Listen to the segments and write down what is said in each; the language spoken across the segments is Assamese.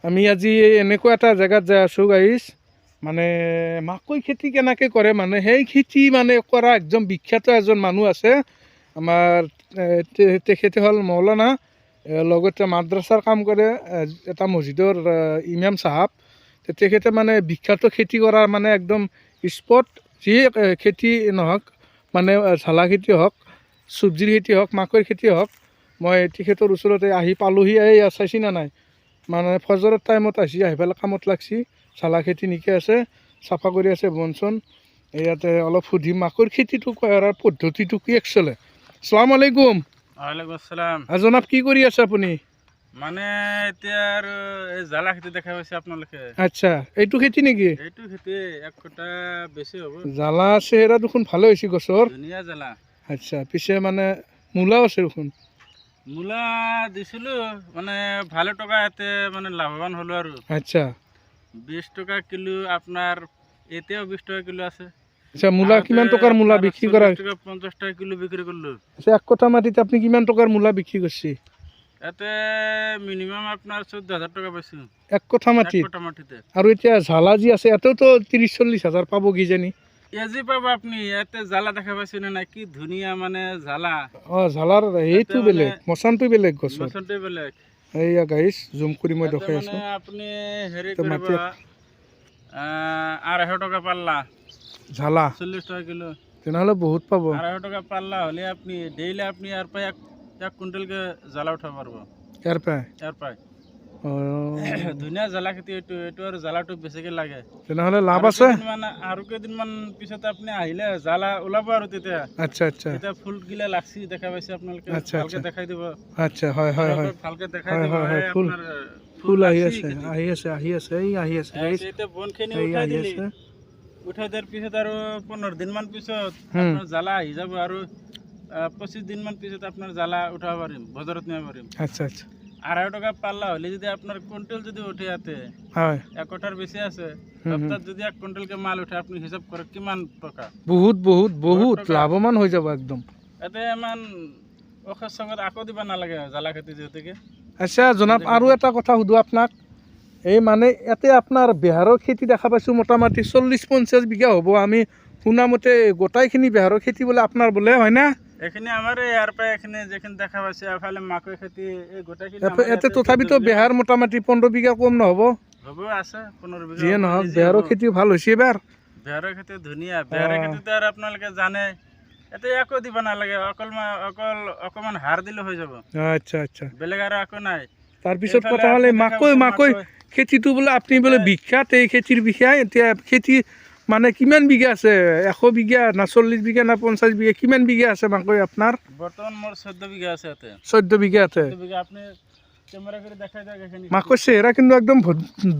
আমি আজি এনেকুৱা এটা জেগাত যাই আছোঁ গাইছ, মানে মাকৈ খেতি কেনেকৈ কৰে, মানে সেই খেতি মানে কৰা একদম বিখ্যাত এজন মানুহ আছে আমাৰ। তেখেতে হ'ল মৌলানা, লগতে মাদ্ৰাছাৰ কাম কৰে, এটা মছজিদৰ ইমাম চাহাব। তেখেতে মানে বিখ্যাত খেতি কৰা মানে একদম স্পট, যিয়ে খেতি নহওক, মানে ঝালা খেতি হওক, চব্জিৰ খেতি হওক, মাকৈ খেতি হওক, মই তেখেতৰ ওচৰতে আহি পালোঁহি। এই চাইছি না নাই, মানে ফজৰৰ টাইমত আহি পেলাই কামত লাগছি। ঝালা খেতি নিকে আছে, চাফা কৰি আছে বন চন। ইয়াতে অলপ সুধিম মাকৈ খেতিটো কৰাৰ পদ্ধতিটো কি একচুৱেলি। আসসালামু আলাইকুম। ওয়ালাইকুম আসসালাম। জনাব কি কৰি আছে আপুনি? মানে এতিয়া আৰু এই জ্বালা খেতি দেখা পাইছে আপোনালোকে। আচ্ছা, এইটো খেতি নেকি? এইটো খেতি এক কটা বেছি হ'ব। জ্বালা চেহেৰা দেখোন ভালে হৈছে গছৰ। ধুনীয়া জ্বালা। আচ্ছা, পিছে মানে মূলাও আছে দেখোন। মূলা দিছিলোঁ, মানে ভালে টকা ইয়াতে মানে লাভৱান হ'লোঁ আৰু। আচ্ছা 20 টকা কিলো আপোনাৰ, এতিয়াও 20 টকা কিলো আছে। আচ্ছা, মূলা কিমান টকাৰ মূলা বিক্ৰী কৰা? 40 টকা 50 টকা কিলো বিক্ৰী কৰিলোঁ। আচ্ছা, এক কঠা মাটিত আপুনি কিমান টকাৰ মূলা বিক্ৰী কৰিছে? ইয়াতে মিনিমাম আপোনাৰ 14,000 টকা পাইছোঁ এক কঠা এক মাটিত। কটা মাটিতে। আৰু এতিয়া জ্বালা যি আছে ইয়াতেওতো 30-40 হাজাৰ পাব কিজানি। এজি পাব আপুনি। ইয়াতে জ্বালা দেখা পাইছে নে নাই, কি ধুনীয়া মানে জ্বালা। জ্বালাৰ সেইটো মানে বেলেগ, মচানটো বেলেগ গছৰ। মচনটোৱে বেলেগ। এইয়া গাইছ, জুম কৰি মই ইয়াতে দেখাই মানে আছোঁ। আপুনি হেৰি তো কৰিব, মাটি 250 টকা পাল্লা, জ্বালা 40 টকা কিলো। তেনেহ'লে বহুত পাব। 250 টকা পাল্লা হ'লে আপুনি ডেইলি আপুনি ইয়াৰ পৰা এক কুইণ্টেলকে জ্বালা উঠাব পাৰিব ইয়াৰ পৰাই। ইয়াৰ পৰাই। অঁ, ধুনীয়া জ্বালা খেতি এইটো। এইটো আৰু জ্বালাটো বেছিকৈ লাগে। তেনেহ'লে লাভ আছে। আৰু কেইদিনমান পিছত আপুনি আহিলে জ্বালা ওলাব আৰু তেতিয়া। আচ্ছা আচ্ছা এতিয়া ফুলগিলা লাগছি দেখা পাইছে আপোনালোকে। আচ্ছা, ভালকে আচ্ছা। দেখাই দিব। আচ্ছা, হয় হয় হয় ভালকে দেখাই হয় দিব। হয় হয়, এই ফুল আপোনাৰ ফুল আহি লাগছি আছে, খেতি। আহি আছে, আহি আছে, এই আহি আছে গাইছ, এতিয়া বনখিনি এই উঠাই আহি দিলি। আছে। উঠাই দিয়াৰ পিছত আৰু 15 দিনমান পিছত হুম। আপোনাৰ জ্বালা আহি যাব আৰু 25 দিনমান পিছত আপোনাৰ জ্বালা উঠাব পাৰিম, বজাৰত নিব পাৰিম। আচ্ছা আচ্ছা, 250 টকা পাল্লা হ'লে যদি আপোনাৰ কুইণ্টেল যদি উঠে ইয়াতে, হয়। এক কঠাৰ বেছি আছে, হুম, হুম। সপ্তাহত যদি 1 কুইণ্টেলকে মাল উঠে, আপুনি হিচাপ কৰক কিমান টকা। বহুত বহুত বহুত টকা। লাভৱান হৈ যাব একদম। ইয়াতে ইমান ঔষধ চৌষধ আকৌ দিব নালাগে জ্বালা খেতি যিহেতুকে। আচ্ছা জনাব, আৰু এটা কথা সুধোঁ আপোনাক। এই মানে ইয়াতে আপোনাৰ বেহাৰৰ খেতি দেখা পাইছোঁ, মোটামুটি 40-50 বিঘা হ'ব। আমি শুনামতে গোটাইখিনি বেহাৰৰ খেতি বোলে আপোনাৰ, বোলে হয় না? এইখিনি আমাৰ ইয়াৰ পৰা এইখিনি যিখিনি দেখা পাইছে, এফালে মাকৈ খেতি, এই গোটেইখিনি ইয়াতে তথাপিতো বেহাৰ মোটামুটি 15 বিঘা কম নহ'ব? হ'ব, আছে 15 বিঘা। যিয়ে নহওক, বেহাৰৰ খেতিও ভাল হৈছে এইবাৰ। বেহাৰৰ খেতি ধুনীয়া। বেহাৰৰ খেতিটো আৰু আপোনালোকে জানে, ইয়াতে একো দিব নালাগে, অকণমান সাৰ দিলে হৈ যাব। আচ্ছা আচ্ছা, বেলেগ আৰু একো নাই। তাৰপিছত এইফালে কথা হ'লে আপুনি দেখা মাকৈ পাইছে মাকৈ খেতিটো বোলে আপুনি বোলে বিখ্যাত এই খেতিৰ বিষয়ে। এতিয়া খেতি মানে কিমান বিঘা আছে? 100 বিঘা না 40 বিঘা না 50 বিঘা, কিমান বিঘা আছে মাকৈ আপোনাৰ? বৰ্তমান মোৰ 14 বিঘা আছে ইয়াতে। 14 বিঘা আছে। 14 বিঘা। আপুনি কেমেৰা কৰি দেখাই দিয়ক এইখিনি। মাকৈ চেহেৰা কিন্তু একদম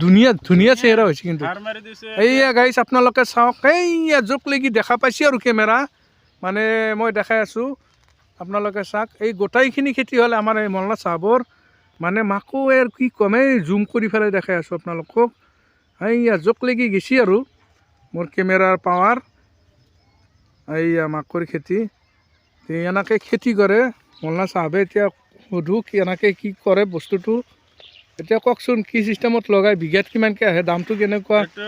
ধুনীয়া ধুনীয়া চেহেৰা হৈছে কিন্তু। সাৰ মাৰি দিছে। এইয়া গাইছ, আপোনালোকে চাওক, এইয়া জোক লাগি দেখা পাইছে আৰু কেমেৰা, মানে মই দেখাই আছোঁ, আপোনালোকে চাওক। এই গোটাইখিনি খেতি হ'লে আমাৰ এই মৌলানা চাহাবৰ, মানে মাকৈৰ কি ক'ম, এই জুম কৰি পেলাই দেখাই আছোঁ আপোনালোকক। এইয়া জোক লাগি গেছি আৰু মোৰ কেমেৰাৰ পাৱাৰ। এইয়া মাকৈৰ খেতি এনেকৈ খেতি কৰে মৌলানা চাহাবে। এতিয়া সুধোঁ কেনেকৈ কি কৰে বস্তুটো। এতিয়া কওকচোন, কি চিষ্টেমত লগাই, বিঘাত কিমানকৈ আহে, দামটো কেনেকুৱা? এইটো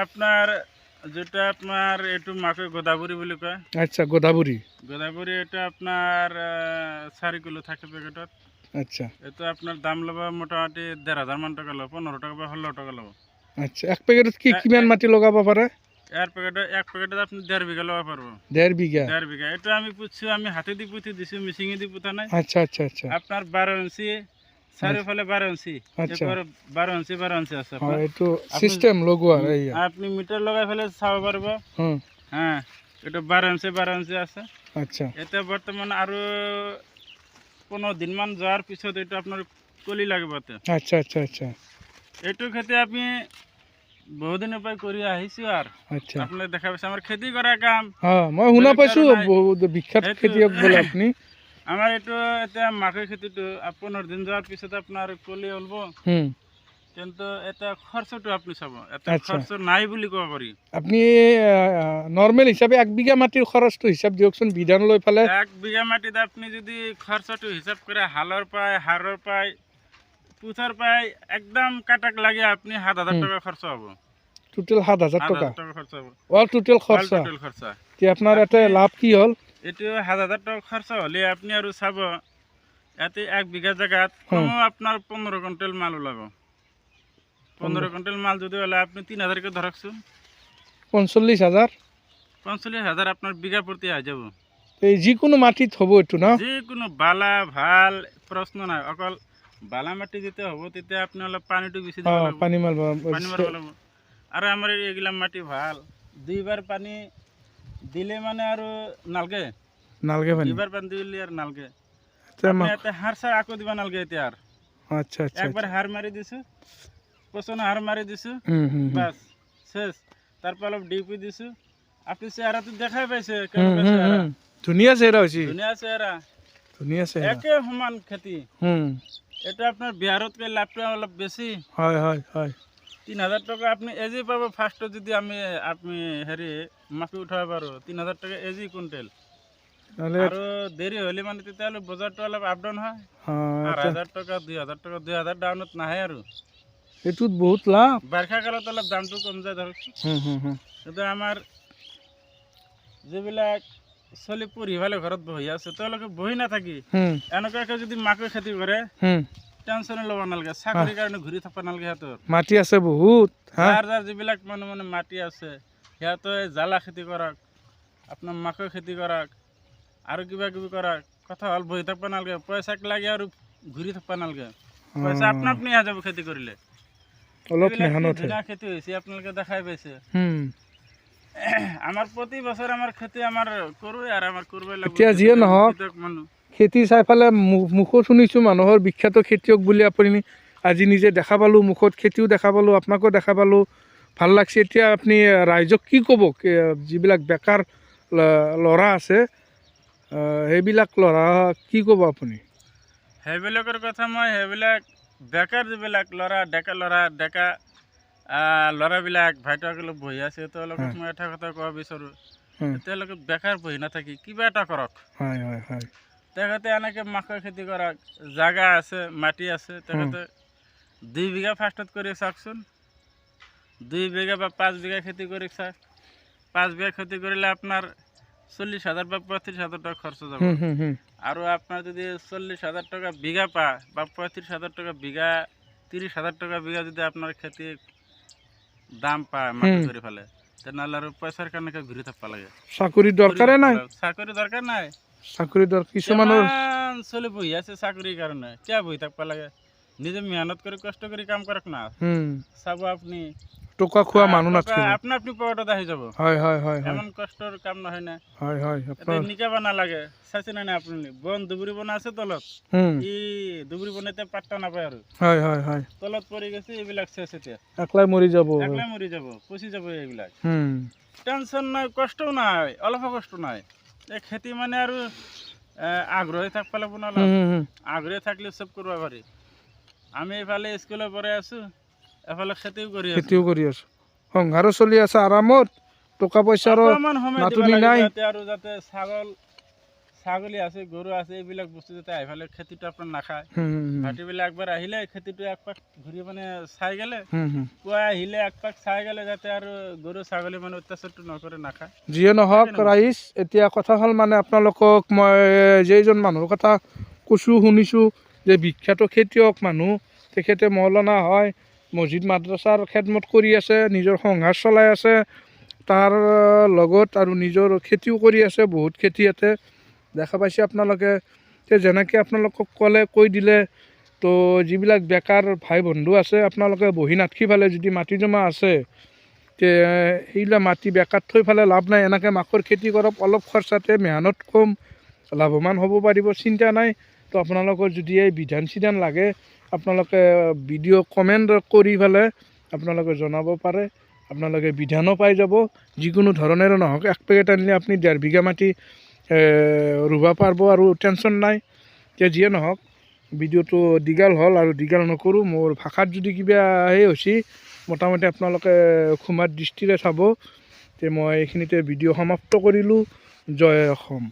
আপোনাৰ যিটো আপোনাৰ এইটো মাকৈ গোদাবৰী বুলি কয়। আচ্ছা, গোদাবৰী। গোদাবৰী এইটো আপোনাৰ 4 কিলো থাকে পেকেটত। আচ্ছা এইটো আপোনাৰ দাম ল'ব মোটামুটি 1,500 মান টকা ল'ব, 15 টকা বা 16 টকা ল'ব। আচ্ছা, এক পেকেটত কি কিমান মাটি লগাব পাৰে? এক পেকেটত আপুনি 1.5 বিঘা ল'ব পাৰিব। 1.5 বিঘা। 1.5 বিঘা। এইটো আমি পুতছোঁ, আমি হাতেদি পুতি দিছোঁ, মেচিনেদি পুতা নাই। আচ্ছা আচ্ছা আচ্ছা, আপনার 12 ইঞ্চি, চাৰিওফালে 12 ইঞ্চি, আচ্ছা। একবাৰে 12 ইঞ্চি আছে হয়, আপোনাৰ। এইটো চিষ্টেম লগোৱা। এইয়া আপনি মিটাৰ লগাই ফেলে চাব পাৰিব। হ্যাঁ, এটা 12 ইঞ্চি আছে। আচ্ছা এতিয়া বৰ্তমান আৰু 15 দিনমান যোৱাৰ পিছত এইটো আপোনাৰ কলি লাগিব ইয়াতে। আচ্ছা আচ্ছা আচ্ছা, এইটো খেতি আমি বহুদিনৰ পৰা কৰি আহিছোঁ আৰু আচ্ছা। আপোনালোকে দেখা পাইছে আমাৰ খেতি কৰা কাম। মই শুনা বেলেগ পাইছোঁ আৰু নাই। বহুত বিখ্যাত সেইটো- খেতিয়ক বোলে আপুনি। আমাৰ এইটো এতিয়া মাকৈ খেতিটো 15 দিন যোৱাৰ পিছত আপোনাৰ কলি ওলব। কিন্তু এটা খৰচটো আপুনি চাব, এটা আচ্ছা। খৰচ নাই বুলি ক'ব পাৰি। আপুনি নৰ্মেল হিচাপে 1 বিঘা মাটিৰ খৰচটো হিচাপ দিয়কচোন, বিধান লৈ পেলাই। 1 বিঘা মাটিত আপুনি যদি খৰচটো হিচাপ কৰে, হালৰ পায়, সাৰৰ পায়, পুথার প্রায় একদম কাটাক লাগে আপনি 7,000 টাকা খরচ হবো। টোটেল 7,000 টাকা 7,000 টাকা খরচ হবো। অল টোটেল খরচা। টোটাল খরচা কি আপনার এতে লাভ কি হল? এটো 7,000 টাকা খরচ হলে আপনি আর চাব এতে 1 বিঘা জায়গাত কমও আপনার 15 কুইন্টাল মাল ওলাব। 15 কুইন্টাল মাল যদি হলে আপনি 3,000 কে ধরকছুন 45,000। 45,000 আপনার বিঘা প্রতি আই যাব। এই যিকোনো মাটিত হব এটু না? যে কোনো বালা ভাল প্রশ্ন নাই, অকল বালা মাটি দিতে হবো, তেতিয়া আপনি হলে পানিটো বেশি দিব লাগবে, পানি মারব। পানি মারব লাগবে। আর আমার এগুলা মাটি ভাল, 2বার পানি দিলে মানে আর নালগে, নালগে পানি 2বার পানি দিলে আর নালগে। আচ্ছা আপনি এতে হার ছাড়া আকো দিবা নালগে এতে আর। আচ্ছা আচ্ছা একবার হার মারি দিছো, পছন্দ হার মারি দিছো, বাস শেষ। তারপর অলপ ডিপি দিছো, আপনি চেহারা তো দেখাই পাইছে কেমন চেহারা, ধুনিয়া চেহারা হইছে, ধুনিয়া চেহারা, ধুনিয়া চেহারা, একে সমান খেতি। এটা আপনার বিহারতকে লাভটা অলপ বেশি। হয় হয় হয়। 3,000 টাকা আপনি এজি পাবো ফার্স্ট, যদি আপনি হেৰি মাটি উঠাব পাৰো 3,000 টাকা এজি কুইন্টেল। আৰু দেৰি হলে মানে তেতিয়াহ'লে বজাৰটো অলপ আপ ডাউন হয়, 8,000 টাকা 2,000 টাকা 2,000 ডাউনত নাহে। আৰু এটুত বহুত লাভ। বাৰিষা কালত অলপ দামটো কম যায় ধৰক। কিন্তু আমাৰ যিবিলাক চলি পঢ়ি ভালে ঘৰত বহি আছে, তেওঁলোকে বহি নাথাকি এনেকুৱাকে যদি মাকৈ খেতি কৰে টেনশ্যন ল'ব নালাগে, চাকৰিৰ কাৰণে ঘূৰি থাকিব নালাগে। সিহঁতৰ মাটি আছে বহুত, যাৰ যিবিলাক মানুহ মানে মাটি আছে সিহঁতে জ্বালা খেতি কৰক, আপোনাৰ মাকৈ খেতি কৰক, আৰু কিবা কিবি কৰক। কথা হ'ল বহি থাকিব নালাগে, পইচাক লাগে আৰু ঘূৰি থাকিব নালাগে। পইচা আপনা আপুনি আহি যাব খেতি কৰিলে। অলপ মেহনত ধুনীয়া খেতি হৈছে, আপোনালোকে দেখাই পাইছে। আমাৰ প্ৰতি বছৰ আমাৰ খেতি আমাৰ কৰোঁ, আৰু আমাৰ কৰিবই লাগিব। এতিয়া যিয়ে নহওক খেতি চাই পেলাই মুখত শুনিছোঁ মানুহৰ বিখ্যাত খেতিয়ক বুলি। আপুনি আজি নিজে দেখা পালোঁ, মুখত খেতিও দেখা পালোঁ, আপোনাকো দেখা পালোঁ, ভাল লাগছে। এতিয়া আপুনি ৰাইজক কি ক'ব, যিবিলাক বেকাৰ ল'ৰা আছে সেইবিলাক ল'ৰা কি ক'ব আপুনি? সেইবিলাকৰ কথা মই সেইবিলাক বেকাৰ যিবিলাক ডেকা ল'ৰাবিলাক ভাইটিসকলে বহি আছে, তেওঁলোকক মই এটা কথা ক'ব বিচাৰোঁ, তেওঁলোকে বেকাৰ বহি নাথাকি কিবা এটা কৰক। তেখেতে এনেকৈ মাকৈ খেতি কৰক, জাগা আছে, মাটি আছে, তেখেতে 2 বিঘা ফাৰ্ষ্টত কৰি চাওকচোন। 2 বিঘা বা 5 বিঘা খেতি কৰি চাওক। 5 বিঘা খেতি কৰিলে আপোনাৰ 40,000 বা 35,000 টাকা খরচ যাব। আর আপনার যদি 40,000 টাকা বিঘা পায় বা 35,000 টাকা বিঘা, 30,000 টাকা বিঘা যদি আপনার খেতি দাম পায় মাটি করে ফেলে, তেনেহ'লে আৰু পইচাৰ কাৰণে ঘূৰি থাকিব লাগে। চাকৰি দৰকাৰে নাই, চাকৰি দৰকাৰ নাই। চাকৰি কিছুমানৰ চলি বহি আছে চাকৰিৰ কাৰণে, কিয় বহি থাকিব লাগে? নিজে মেহনত কৰি কষ্ট কৰি কাম কৰক না, চাব আপুনি টকা খোৱা মানুহ নাথাকিব, আপনি পকেটত আহি যাব। এমন কষ্টৰ কাম নহয় না। নিকাব নালাগে, চাইছে না আপুনি বন দুবৰি বন আছে তলত, ই দুবৰি বন এতিয়া পাত্তা নাপায় আৰু তলত পৰি গৈছে, এইবিলাক চেচ এতিয়া একলাই মৰি যাব, পচি যাব এইবিলাক। টেনশ্যন নাই, কষ্টও নাই, অলপ কষ্ট নাই। এই খেতি মানে আৰু আগ্ৰহী থাকিব লাগিব না, আগ্ৰহী থাকিলে চব কৰিব পাৰি। আমি এইফালে স্কুলৰ পৰাই আছো, এফালে খেতিও কৰি আছো, সংসাৰো চলি আছে আৰামত, টকা পইচাৰো নাটনি নাই। আৰু যাতে ছাগলী আছে, গৰু আছে, এইবিলাক বস্তু যাতে এইফালে খেতিটো আপোনাৰ নাখায়। ভাটিবিলাক একবাৰ আহিলে খেতিটো একপাক ঘূৰি মানে চাই গ'লে, পুৱা আহিলে একপাক চাই গ'লে, যাতে আৰু গৰু ছাগলী মানে অত্যাচাৰটো নকৰে, নাখায়। যিয়ে নহওক ৰাইজ, এতিয়া কথা হ'ল মানে আপোনালোকক মই যেইজন মানুহৰ কথা কৈছোঁ, শুনিছোঁ যে বিখ্যাত খেতিয়ক মানুহ, তেখেতে মৌলানা হয়, মছজিদ মাদ্ৰাছাৰ খেদমত কৰি আছে, নিজৰ সংসাৰ চলাই আছে, তাৰ লগত আৰু নিজৰ খেতিও কৰি আছে, বহুত খেতি ইয়াতে দেখা পাইছে আপোনালোকে। যেনেকৈ আপোনালোকক কৈ দিলে, তো যিবিলাক বেকাৰ ভাই বন্ধু আছে, আপোনালোকে বহি নাথাকি ফালে যদি মাটি জমা আছে, তে সেইবিলাক মাটি বেকাৰ থৈ ফালে লাভ নাই। এনেকৈ মাকৈ খেতি কৰক, অলপ খৰচাতে, মেহনত কম, লাভৱান হ'ব পাৰিব, চিন্তা নাই। তো আপোনালোকৰ যদি এই বিধান চিধান লাগে, আপোনালোকে ভিডিঅ' কমেণ্ট কৰি পেলাই আপোনালোকে জনাব পাৰে, আপোনালোকে বিধানো পাই যাব। যিকোনো ধৰণেৰে নহওক, 1 পেকেট আনিলে আপুনি 1.5 বিঘা মাটি ৰুব পাৰিব, আৰু টেনশ্যন নাই। এতিয়া যিয়ে নহওক, ভিডিঅ'টো দীঘল হ'ল, আৰু দীঘল নকৰোঁ। মোৰ ভাষাত যদি কিবা হৈছে, মোটামুটি আপোনালোকে ক্ষমাৰ দৃষ্টিৰে চাব। তে মই এইখিনিতে ভিডিঅ' সমাপ্ত কৰিলোঁ। জয় অসম।